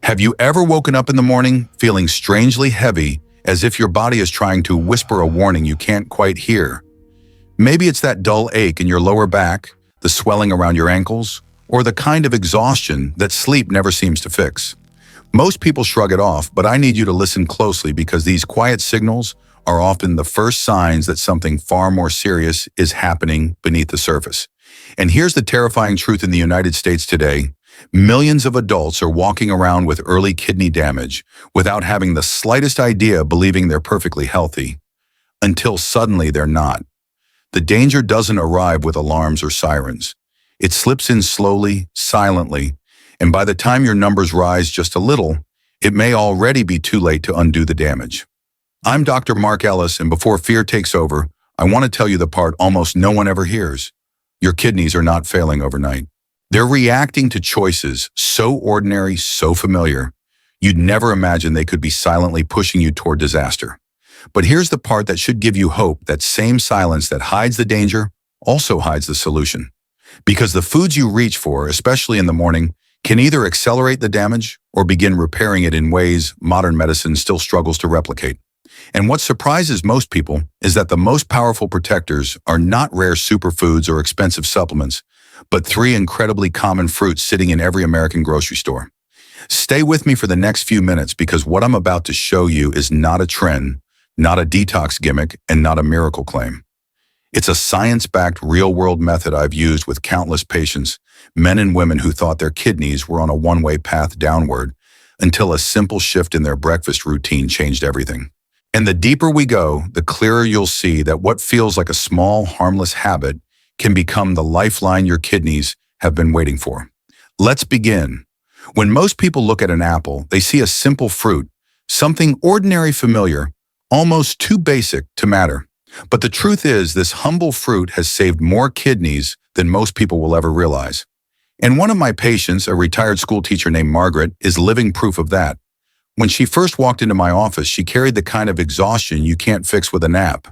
Have you ever woken up in the morning feeling strangely heavy, as if your body is trying to whisper a warning you can't quite hear? Maybe it's that dull ache in your lower back, the swelling around your ankles, or the kind of exhaustion that sleep never seems to fix. Most people shrug it off, but I need you to listen closely because these quiet signals are often the first signs that something far more serious is happening beneath the surface. And here's the terrifying truth in the United States today. Millions of adults are walking around with early kidney damage without having the slightest idea, believing they're perfectly healthy, until suddenly they're not. The danger doesn't arrive with alarms or sirens. It slips in slowly, silently, and by the time your numbers rise just a little, it may already be too late to undo the damage. I'm Dr. Mark Ellis, and before fear takes over, I want to tell you the part almost no one ever hears. Your kidneys are not failing overnight. They're reacting to choices so ordinary, so familiar, you'd never imagine they could be silently pushing you toward disaster. But here's the part that should give you hope. That same silence that hides the danger also hides the solution. Because the foods you reach for, especially in the morning, can either accelerate the damage or begin repairing it in ways modern medicine still struggles to replicate. And what surprises most people is that the most powerful protectors are not rare superfoods or expensive supplements, but three incredibly common fruits sitting in every American grocery store. Stay with me for the next few minutes because what I'm about to show you is not a trend, not a detox gimmick, and not a miracle claim. It's a science-backed, real-world method I've used with countless patients, men and women who thought their kidneys were on a one-way path downward until a simple shift in their breakfast routine changed everything. And the deeper we go, the clearer you'll see that what feels like a small, harmless habit can become the lifeline your kidneys have been waiting for. Let's begin. When most people look at an apple, they see a simple fruit, something ordinary, familiar, almost too basic to matter. But the truth is, this humble fruit has saved more kidneys than most people will ever realize. And one of my patients, a retired school teacher named Margaret, is living proof of that. When she first walked into my office, she carried the kind of exhaustion you can't fix with a nap.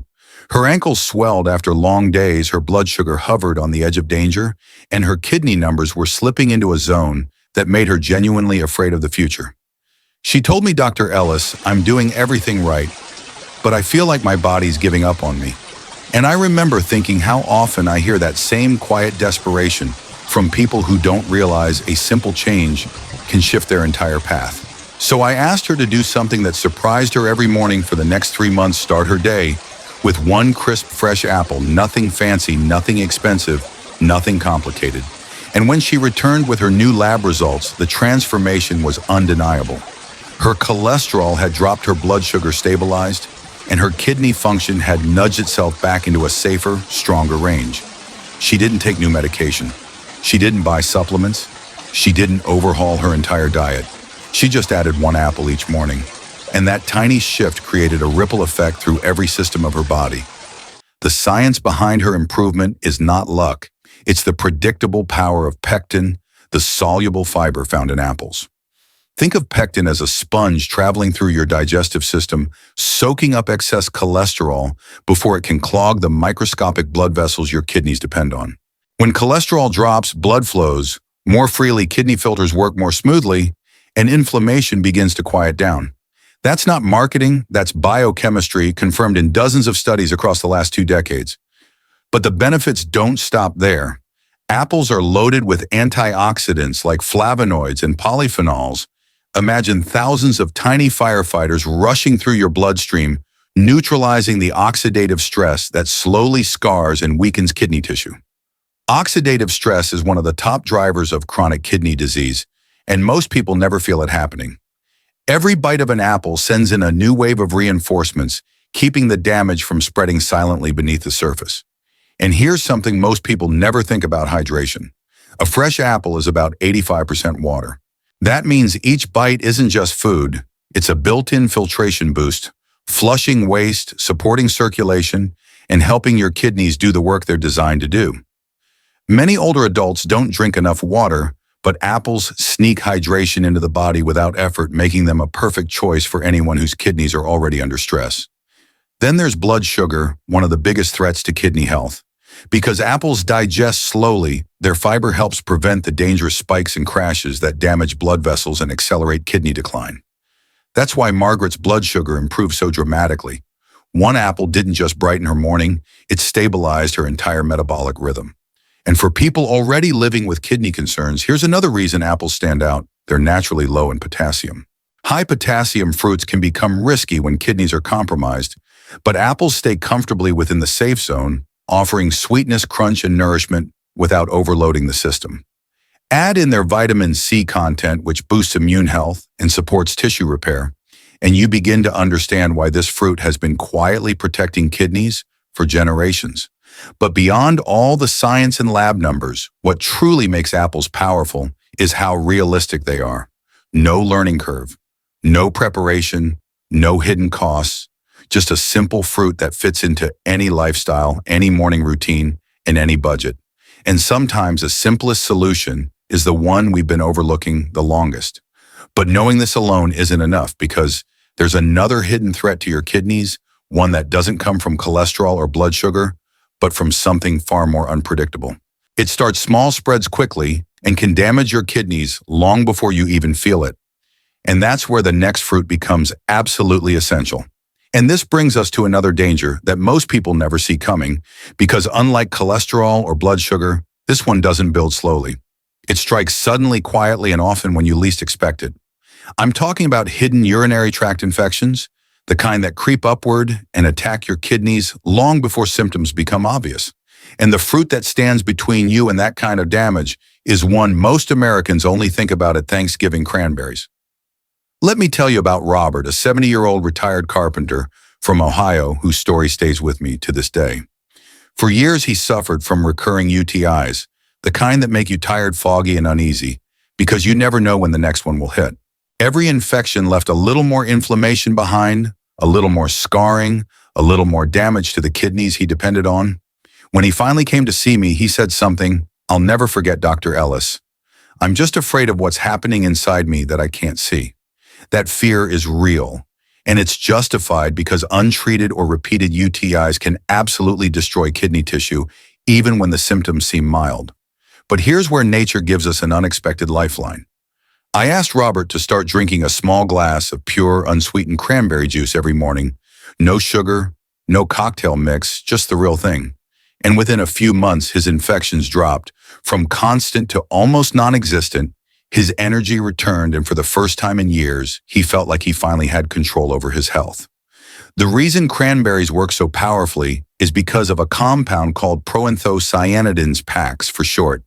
Her ankles swelled after long days, her blood sugar hovered on the edge of danger, and her kidney numbers were slipping into a zone that made her genuinely afraid of the future. She told me, "Dr. Ellis, I'm doing everything right, but I feel like my body's giving up on me." And I remember thinking how often I hear that same quiet desperation from people who don't realize a simple change can shift their entire path. So I asked her to do something that surprised her every morning for the next 3 months. Start her day with one crisp, fresh apple, nothing fancy, nothing expensive, nothing complicated. And when she returned with her new lab results, the transformation was undeniable. Her cholesterol had dropped, her blood sugar stabilized, and her kidney function had nudged itself back into a safer, stronger range. She didn't take new medication. She didn't buy supplements. She didn't overhaul her entire diet. She just added one apple each morning. And that tiny shift created a ripple effect through every system of her body. The science behind her improvement is not luck. It's the predictable power of pectin, the soluble fiber found in apples. Think of pectin as a sponge traveling through your digestive system, soaking up excess cholesterol before it can clog the microscopic blood vessels your kidneys depend on. When cholesterol drops, blood flows more freely, kidney filters work more smoothly, and inflammation begins to quiet down. That's not marketing, that's biochemistry confirmed in dozens of studies across the last 2 decades. But the benefits don't stop there. Apples are loaded with antioxidants like flavonoids and polyphenols. Imagine thousands of tiny firefighters rushing through your bloodstream, neutralizing the oxidative stress that slowly scars and weakens kidney tissue. Oxidative stress is one of the top drivers of chronic kidney disease, and most people never feel it happening. Every bite of an apple sends in a new wave of reinforcements, keeping the damage from spreading silently beneath the surface. And here's something most people never think about: hydration. A fresh apple is about 85% water. That means each bite isn't just food, it's a built-in filtration boost, flushing waste, supporting circulation, and helping your kidneys do the work they're designed to do. Many older adults don't drink enough water, but apples sneak hydration into the body without effort, making them a perfect choice for anyone whose kidneys are already under stress. Then there's blood sugar, one of the biggest threats to kidney health. Because apples digest slowly, their fiber helps prevent the dangerous spikes and crashes that damage blood vessels and accelerate kidney decline. That's why Margaret's blood sugar improved so dramatically. One apple didn't just brighten her morning, it stabilized her entire metabolic rhythm. And for people already living with kidney concerns, here's another reason apples stand out. They're naturally low in potassium. High potassium fruits can become risky when kidneys are compromised, but apples stay comfortably within the safe zone, offering sweetness, crunch, and nourishment without overloading the system. Add in their vitamin C content, which boosts immune health and supports tissue repair, and you begin to understand why this fruit has been quietly protecting kidneys for generations. But beyond all the science and lab numbers, what truly makes apples powerful is how realistic they are. No learning curve, no preparation, no hidden costs, just a simple fruit that fits into any lifestyle, any morning routine, and any budget. And sometimes the simplest solution is the one we've been overlooking the longest. But knowing this alone isn't enough, because there's another hidden threat to your kidneys, one that doesn't come from cholesterol or blood sugar, but from something far more unpredictable. It starts small, spreads quickly, and can damage your kidneys long before you even feel it. And that's where the next fruit becomes absolutely essential. And this brings us to another danger that most people never see coming, because unlike cholesterol or blood sugar, this one doesn't build slowly. It strikes suddenly, quietly, and often when you least expect it. I'm talking about hidden urinary tract infections, the kind that creep upward and attack your kidneys long before symptoms become obvious. And the fruit that stands between you and that kind of damage is one most Americans only think about at Thanksgiving: cranberries. Let me tell you about Robert, a 70-year-old retired carpenter from Ohio whose story stays with me to this day. For years, he suffered from recurring UTIs, the kind that make you tired, foggy, and uneasy, because you never know when the next one will hit. Every infection left a little more inflammation behind, a little more scarring, a little more damage to the kidneys he depended on. When he finally came to see me, he said something I'll never forget, Dr. Ellis. "I'm just afraid of what's happening inside me that I can't see." That fear is real, and it's justified, because untreated or repeated UTIs can absolutely destroy kidney tissue, even when the symptoms seem mild. But here's where nature gives us an unexpected lifeline. I asked Robert to start drinking a small glass of pure, unsweetened cranberry juice every morning. No sugar, no cocktail mix, just the real thing. And within a few months, his infections dropped from constant to almost non-existent. His energy returned, and for the first time in years, he felt like he finally had control over his health. The reason cranberries work so powerfully is because of a compound called proanthocyanidins, PAX for short.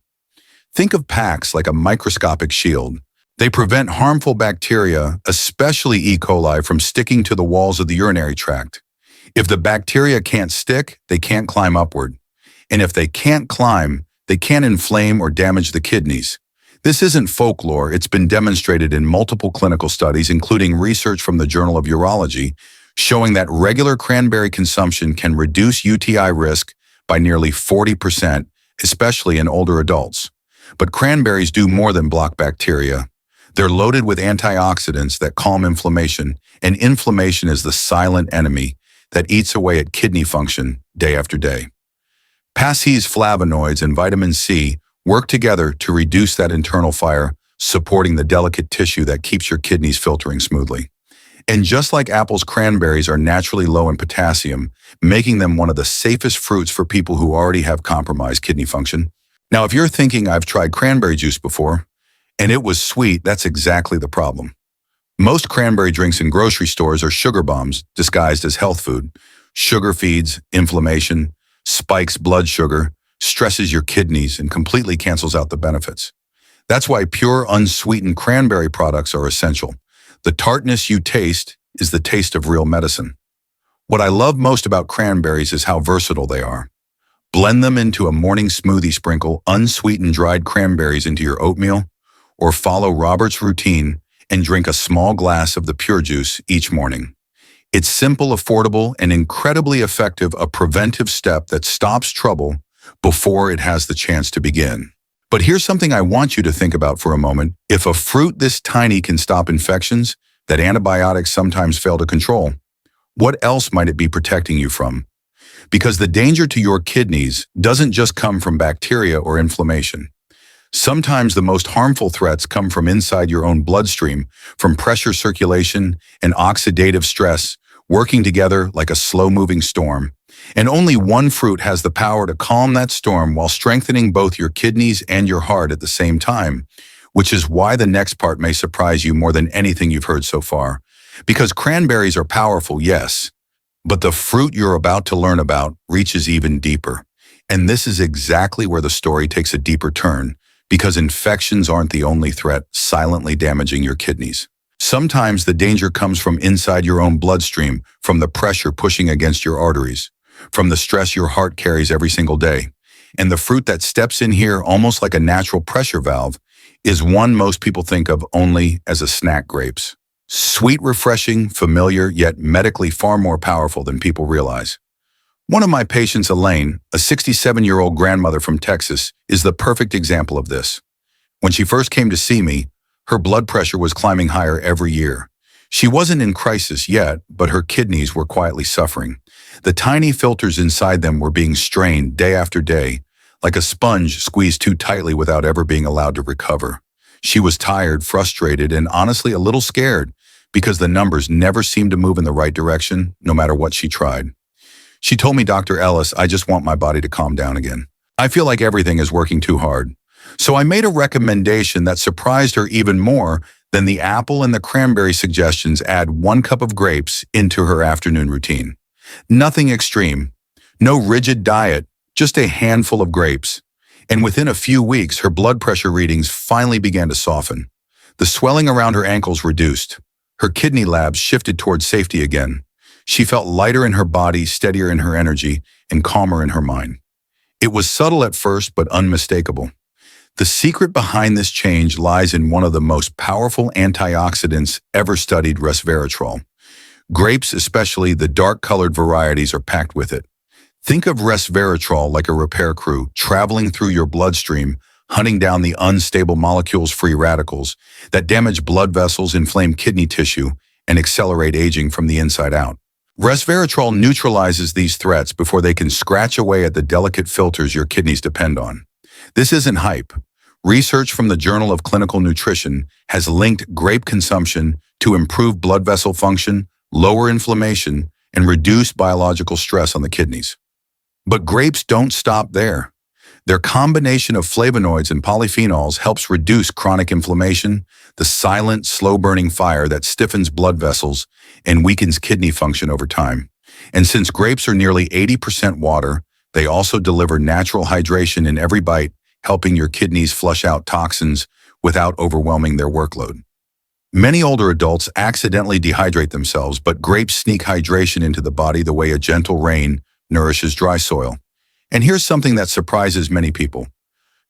Think of PAX like a microscopic shield. They prevent harmful bacteria, especially E. coli, from sticking to the walls of the urinary tract. If the bacteria can't stick, they can't climb upward. And if they can't climb, they can't inflame or damage the kidneys. This isn't folklore. It's been demonstrated in multiple clinical studies, including research from the Journal of Urology, showing that regular cranberry consumption can reduce UTI risk by nearly 40%, especially in older adults. But cranberries do more than block bacteria. They're loaded with antioxidants that calm inflammation, and inflammation is the silent enemy that eats away at kidney function day after day. PAC's flavonoids and vitamin C work together to reduce that internal fire, supporting the delicate tissue that keeps your kidneys filtering smoothly. And just like apples, cranberries are naturally low in potassium, making them one of the safest fruits for people who already have compromised kidney function. Now, if you're thinking, "I've tried cranberry juice before, and it was sweet," that's exactly the problem. Most cranberry drinks in grocery stores are sugar bombs disguised as health food. Sugar feeds inflammation, spikes blood sugar, stresses your kidneys, and completely cancels out the benefits. That's why pure, unsweetened cranberry products are essential. The tartness you taste is the taste of real medicine. What I love most about cranberries is how versatile they are. Blend them into a morning smoothie, sprinkle unsweetened dried cranberries into your oatmeal, or follow Robert's routine and drink a small glass of the pure juice each morning. It's simple, affordable, and incredibly effective, a preventive step that stops trouble before it has the chance to begin. But here's something I want you to think about for a moment. If a fruit this tiny can stop infections that antibiotics sometimes fail to control, what else might it be protecting you from? Because the danger to your kidneys doesn't just come from bacteria or inflammation. Sometimes the most harmful threats come from inside your own bloodstream, from pressure circulation and oxidative stress working together like a slow-moving storm. And only one fruit has the power to calm that storm while strengthening both your kidneys and your heart at the same time, which is why the next part may surprise you more than anything you've heard so far. Because cranberries are powerful, yes, but the fruit you're about to learn about reaches even deeper. And this is exactly where the story takes a deeper turn, because infections aren't the only threat silently damaging your kidneys. Sometimes the danger comes from inside your own bloodstream, from the pressure pushing against your arteries, from the stress your heart carries every single day. And the fruit that steps in here almost like a natural pressure valve is one most people think of only as a snack: grapes. Sweet, refreshing, familiar, yet medically far more powerful than people realize. One of my patients, Elaine, a 67-year-old grandmother from Texas, is the perfect example of this. When she first came to see me, her blood pressure was climbing higher every year. She wasn't in crisis yet, but her kidneys were quietly suffering. The tiny filters inside them were being strained day after day, like a sponge squeezed too tightly without ever being allowed to recover. She was tired, frustrated, and honestly a little scared because the numbers never seemed to move in the right direction, no matter what she tried. She told me, "Dr. Ellis, I just want my body to calm down again. I feel like everything is working too hard." So I made a recommendation that surprised her even more than the apple and the cranberry suggestions: add 1 cup of grapes into her afternoon routine. Nothing extreme, no rigid diet, just a handful of grapes. And within a few weeks, her blood pressure readings finally began to soften. The swelling around her ankles reduced. Her kidney labs shifted towards safety again. She felt lighter in her body, steadier in her energy, and calmer in her mind. It was subtle at first, but unmistakable. The secret behind this change lies in one of the most powerful antioxidants ever studied: resveratrol. Grapes, especially the dark-colored varieties, are packed with it. Think of resveratrol like a repair crew traveling through your bloodstream, hunting down the unstable molecules, free radicals, that damage blood vessels, inflame kidney tissue, and accelerate aging from the inside out. Resveratrol neutralizes these threats before they can scratch away at the delicate filters your kidneys depend on. This isn't hype. Research from the Journal of Clinical Nutrition has linked grape consumption to improve blood vessel function, lower inflammation, and reduce biological stress on the kidneys. But grapes don't stop there. Their combination of flavonoids and polyphenols helps reduce chronic inflammation, the silent, slow-burning fire that stiffens blood vessels and weakens kidney function over time. And since grapes are nearly 80% water, they also deliver natural hydration in every bite, helping your kidneys flush out toxins without overwhelming their workload. Many older adults accidentally dehydrate themselves, but grapes sneak hydration into the body the way a gentle rain nourishes dry soil. And here's something that surprises many people.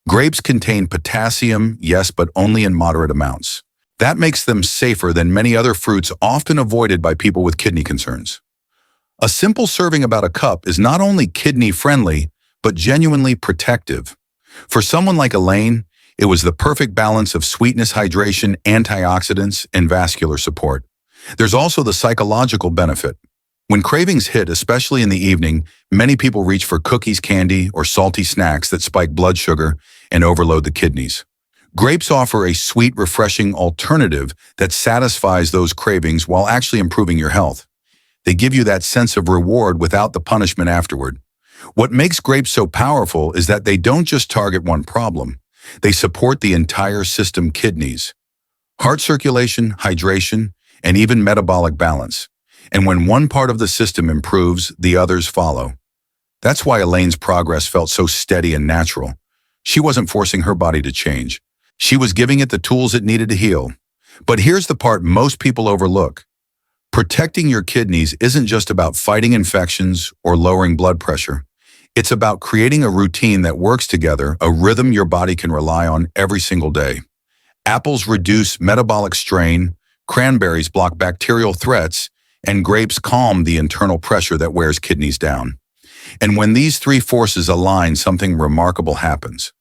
Grapes contain potassium, yes, but only in moderate amounts. That makes them safer than many other fruits often avoided by people with kidney concerns. A simple serving, about a cup, is not only kidney-friendly, but genuinely protective. For someone like Elaine, it was the perfect balance of sweetness, hydration, antioxidants, and vascular support. There's also the psychological benefit. When cravings hit, especially in the evening, many people reach for cookies, candy, or salty snacks that spike blood sugar and overload the kidneys. Grapes offer a sweet, refreshing alternative that satisfies those cravings while actually improving your health. They give you that sense of reward without the punishment afterward. What makes grapes so powerful is that they don't just target one problem. They support the entire system: kidneys, heart circulation, hydration, and even metabolic balance. And when one part of the system improves, the others follow. That's why Elaine's progress felt so steady and natural. She wasn't forcing her body to change. She was giving it the tools it needed to heal. But here's the part most people overlook. Protecting your kidneys isn't just about fighting infections or lowering blood pressure. It's about creating a routine that works together, a rhythm your body can rely on every single day. Apples reduce metabolic strain, cranberries block bacterial threats, and grapes calm the internal pressure that wears kidneys down. And when these three forces align, something remarkable happens.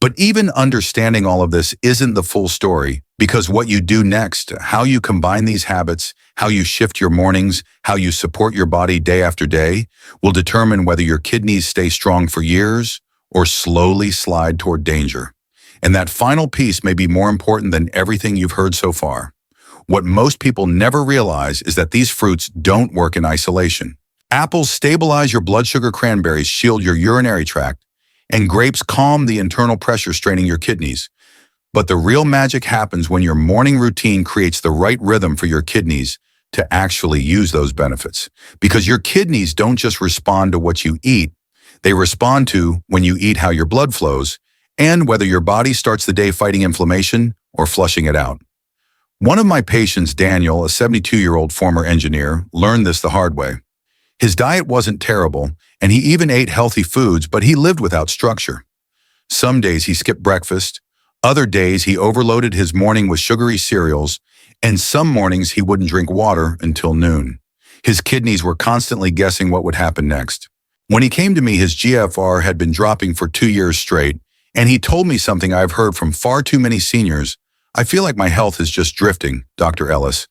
But even understanding all of this isn't the full story, Because what you do next, how you combine these habits, how you shift your mornings, how you support your body day after day, will determine whether your kidneys stay strong for years or slowly slide toward danger. And that final piece may be more important than everything you've heard so far. What most people never realize is that these fruits don't work in isolation. Apples stabilize your blood sugar, cranberries shield your urinary tract, and grapes calm the internal pressure straining your kidneys. But the real magic happens when your morning routine creates the right rhythm for your kidneys to actually use those benefits. Because your kidneys don't just respond to what you eat, they respond to when you eat how your blood flows and whether your body starts the day fighting inflammation or flushing it out. One of my patients, Daniel, a 72-year-old former engineer, learned this the hard way. His diet wasn't terrible, and he even ate healthy foods, but he lived without structure. Some days he skipped breakfast, other days he overloaded his morning with sugary cereals, and some mornings he wouldn't drink water until noon. His kidneys were constantly guessing what would happen next. When he came to me, his GFR had been dropping for 2 years straight, and he told me something I've heard from far too many seniors. I feel like my health is just drifting, Dr. Ellis.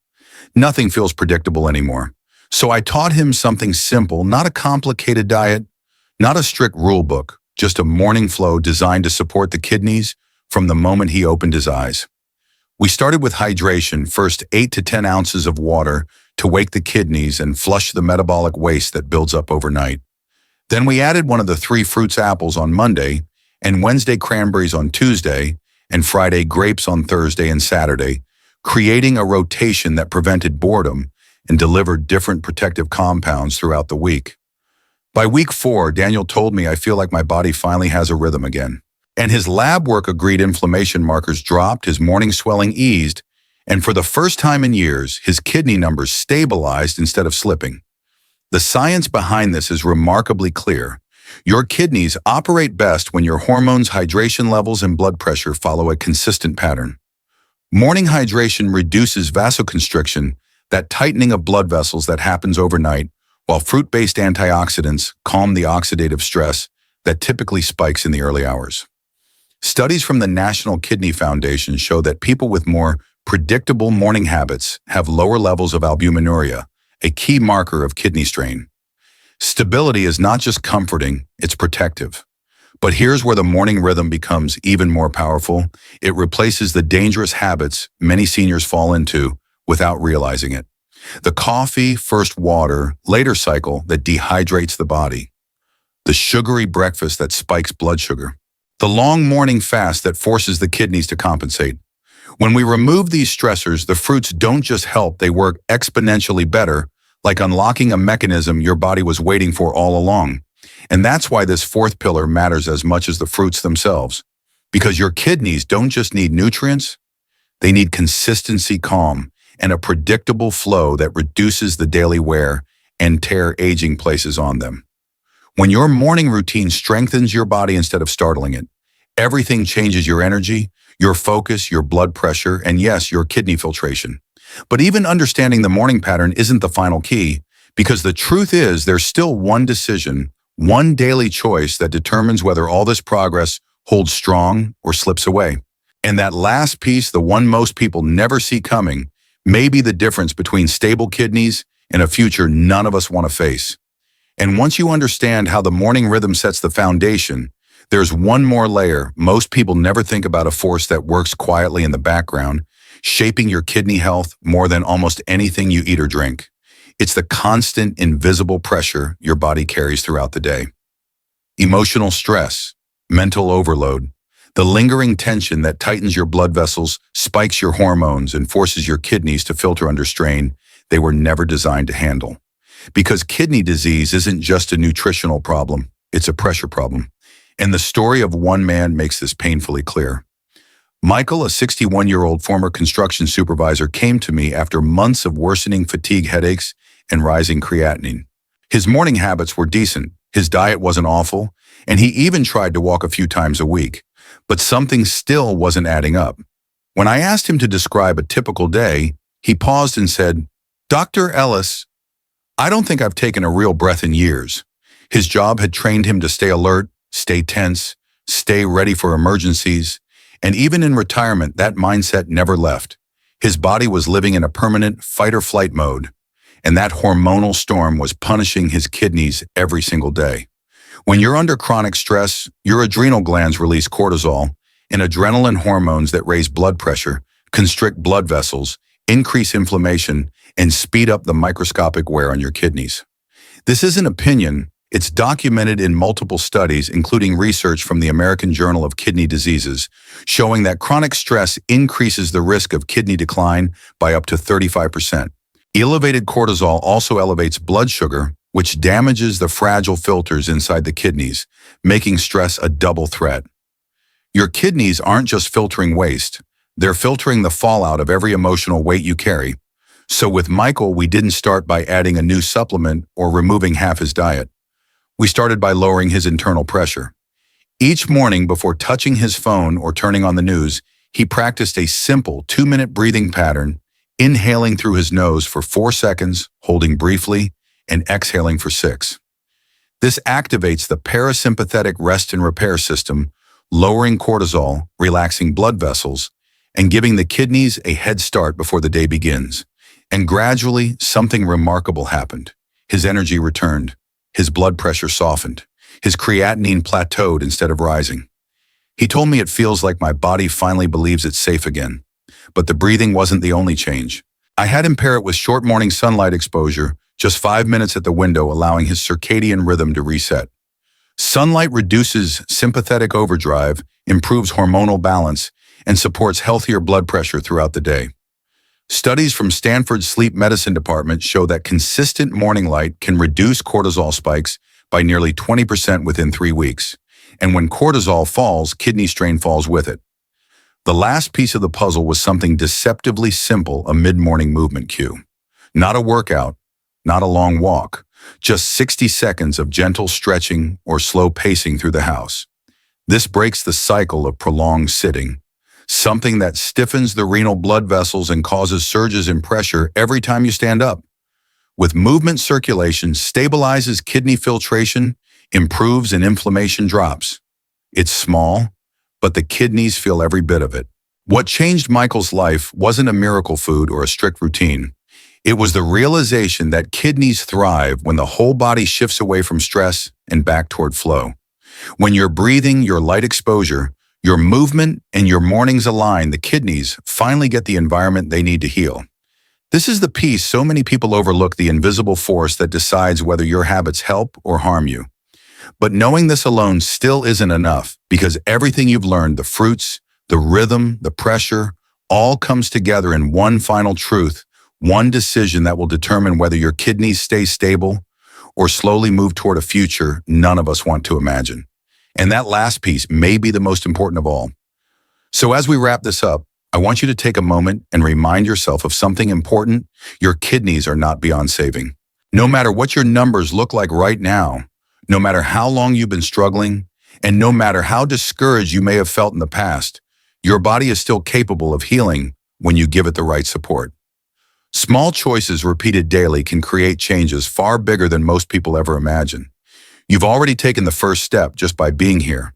Nothing feels predictable anymore. So I taught him something simple, not a complicated diet, not a strict rule book, just a morning flow designed to support the kidneys from the moment he opened his eyes. We started with hydration, first 8 to 10 ounces of water to wake the kidneys and flush the metabolic waste that builds up overnight. Then we added one of the 3 fruits, apples on Monday, and Wednesday cranberries on Tuesday, and Friday grapes on Thursday and Saturday, creating a rotation that prevented boredom and delivered different protective compounds throughout the week. By week 4, Daniel told me, I feel like my body finally has a rhythm again. And his lab work agreed inflammation markers dropped, his morning swelling eased, and for the first time in years, his kidney numbers stabilized instead of slipping. The science behind this is remarkably clear. Your kidneys operate best when your hormones, hydration levels, and blood pressure follow a consistent pattern. Morning hydration reduces vasoconstriction, that tightening of blood vessels that happens overnight, while fruit-based antioxidants calm the oxidative stress that typically spikes in the early hours. Studies from the National Kidney Foundation show that people with more predictable morning habits have lower levels of albuminuria, a key marker of kidney strain. Stability is not just comforting, it's protective. But here's where the morning rhythm becomes even more powerful. It replaces the dangerous habits many seniors fall into without realizing it. The coffee, first water, later cycle that dehydrates the body. The sugary breakfast that spikes blood sugar. The long morning fast that forces the kidneys to compensate. When we remove these stressors, the fruits don't just help, they work exponentially better, like unlocking a mechanism your body was waiting for all along. And that's why this 4th pillar matters as much as the fruits themselves. Because your kidneys don't just need nutrients, they need consistency, calm, and a predictable flow that reduces the daily wear and tear aging places on them. When your morning routine strengthens your body instead of startling it, everything changes: your energy, your focus, your blood pressure, and yes, your kidney filtration. But even understanding the morning pattern isn't the final key, because the truth is there's still one decision, one daily choice that determines whether all this progress holds strong or slips away. And that last piece, the one most people never see coming, may be the difference between stable kidneys and a future none of us want to face. And once you understand how the morning rhythm sets the foundation, there's one more layer most people never think about: a force that works quietly in the background, shaping your kidney health more than almost anything you eat or drink. It's the constant, invisible pressure your body carries throughout the day. Emotional stress, mental overload, the lingering tension that tightens your blood vessels, spikes your hormones, and forces your kidneys to filter under strain they were never designed to handle. Because kidney disease isn't just a nutritional problem, it's a pressure problem. And the story of one man makes this painfully clear. Michael, a 61-year-old former construction supervisor, came to me after months of worsening fatigue, headaches, and rising creatinine. His morning habits were decent, his diet wasn't awful, and he even tried to walk a few times a week. But something still wasn't adding up. When I asked him to describe a typical day, he paused and said, "Dr. Ellis, I don't think I've taken a real breath in years." His job had trained him to stay alert, stay tense, stay ready for emergencies, And even in retirement, that mindset never left. His body was living in a permanent fight-or-flight mode, and that hormonal storm was punishing his kidneys every single day. When you're under chronic stress, your adrenal glands release cortisol and adrenaline hormones that raise blood pressure, constrict blood vessels, increase inflammation, and speed up the microscopic wear on your kidneys. This isn't opinion. It's documented in multiple studies, including research from the American Journal of Kidney Diseases, showing that chronic stress increases the risk of kidney decline by up to 35%. Elevated cortisol also elevates blood sugar, which damages the fragile filters inside the kidneys, making stress a double threat. Your kidneys aren't just filtering waste, they're filtering the fallout of every emotional weight you carry. So with Michael, we didn't start by adding a new supplement or removing half his diet. We started by lowering his internal pressure. Each morning before touching his phone or turning on the news, he practiced a simple 2-minute breathing pattern, inhaling through his nose for 4 seconds, holding briefly, and exhaling for 6. This activates the parasympathetic rest and repair system, lowering cortisol, relaxing blood vessels, and giving the kidneys a head start before the day begins. And gradually, something remarkable happened. His energy returned. His blood pressure softened. His creatinine plateaued instead of rising. He told me it feels like my body finally believes it's safe again. But the breathing wasn't the only change. I had him pair it with short morning sunlight exposure, just 5 minutes at the window, allowing his circadian rhythm to reset. Sunlight reduces sympathetic overdrive, improves hormonal balance, and supports healthier blood pressure throughout the day. Studies from Stanford's sleep medicine department show that consistent morning light can reduce cortisol spikes by nearly 20% within 3 weeks. And when cortisol falls, kidney strain falls with it. The last piece of the puzzle was something deceptively simple, a mid-morning movement cue. Not a workout, not a long walk, just 60 seconds of gentle stretching or slow pacing through the house. This breaks the cycle of prolonged sitting, something that stiffens the renal blood vessels and causes surges in pressure every time you stand up. With movement, circulation stabilizes kidney filtration, improves, and inflammation drops. It's small, but the kidneys feel every bit of it. What changed Michael's life wasn't a miracle food or a strict routine. It was the realization that kidneys thrive when the whole body shifts away from stress and back toward flow. When you're breathing, your light exposure, your movement, and your mornings align, the kidneys finally get the environment they need to heal. This is the piece so many people overlook, the invisible force that decides whether your habits help or harm you. But knowing this alone still isn't enough, because everything you've learned, the fruits, the rhythm, the pressure, all comes together in one final truth, one decision that will determine whether your kidneys stay stable or slowly move toward a future none of us want to imagine. And that last piece may be the most important of all. So as we wrap this up, I want you to take a moment and remind yourself of something important. Your kidneys are not beyond saving. No matter what your numbers look like right now, no matter how long you've been struggling, and no matter how discouraged you may have felt in the past, your body is still capable of healing when you give it the right support. Small choices repeated daily can create changes far bigger than most people ever imagine. You've already taken the first step just by being here,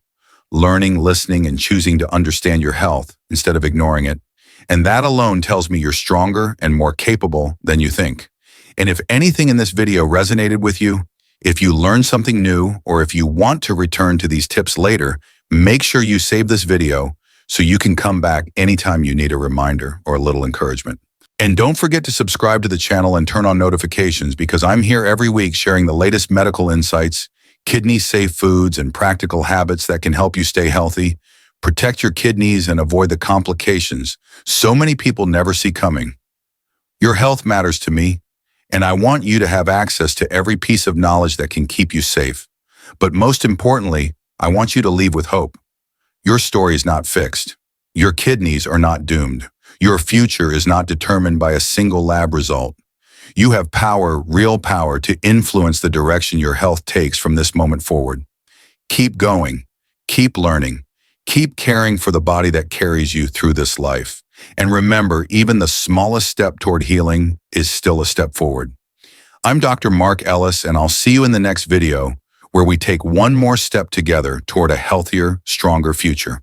learning, listening, and choosing to understand your health instead of ignoring it. And that alone tells me you're stronger and more capable than you think. And if anything in this video resonated with you, if you learned something new, or if you want to return to these tips later, make sure you save this video so you can come back anytime you need a reminder or a little encouragement. And don't forget to subscribe to the channel and turn on notifications, because I'm here every week sharing the latest medical insights, kidney-safe foods, and practical habits that can help you stay healthy, protect your kidneys, and avoid the complications so many people never see coming. Your health matters to me, and I want you to have access to every piece of knowledge that can keep you safe. But most importantly, I want you to leave with hope. Your story is not fixed. Your kidneys are not doomed. Your future is not determined by a single lab result. You have power, real power, to influence the direction your health takes from this moment forward. Keep going, keep learning, keep caring for the body that carries you through this life. And remember, even the smallest step toward healing is still a step forward. I'm Dr. Mark Ellis, and I'll see you in the next video, where we take one more step together toward a healthier, stronger future.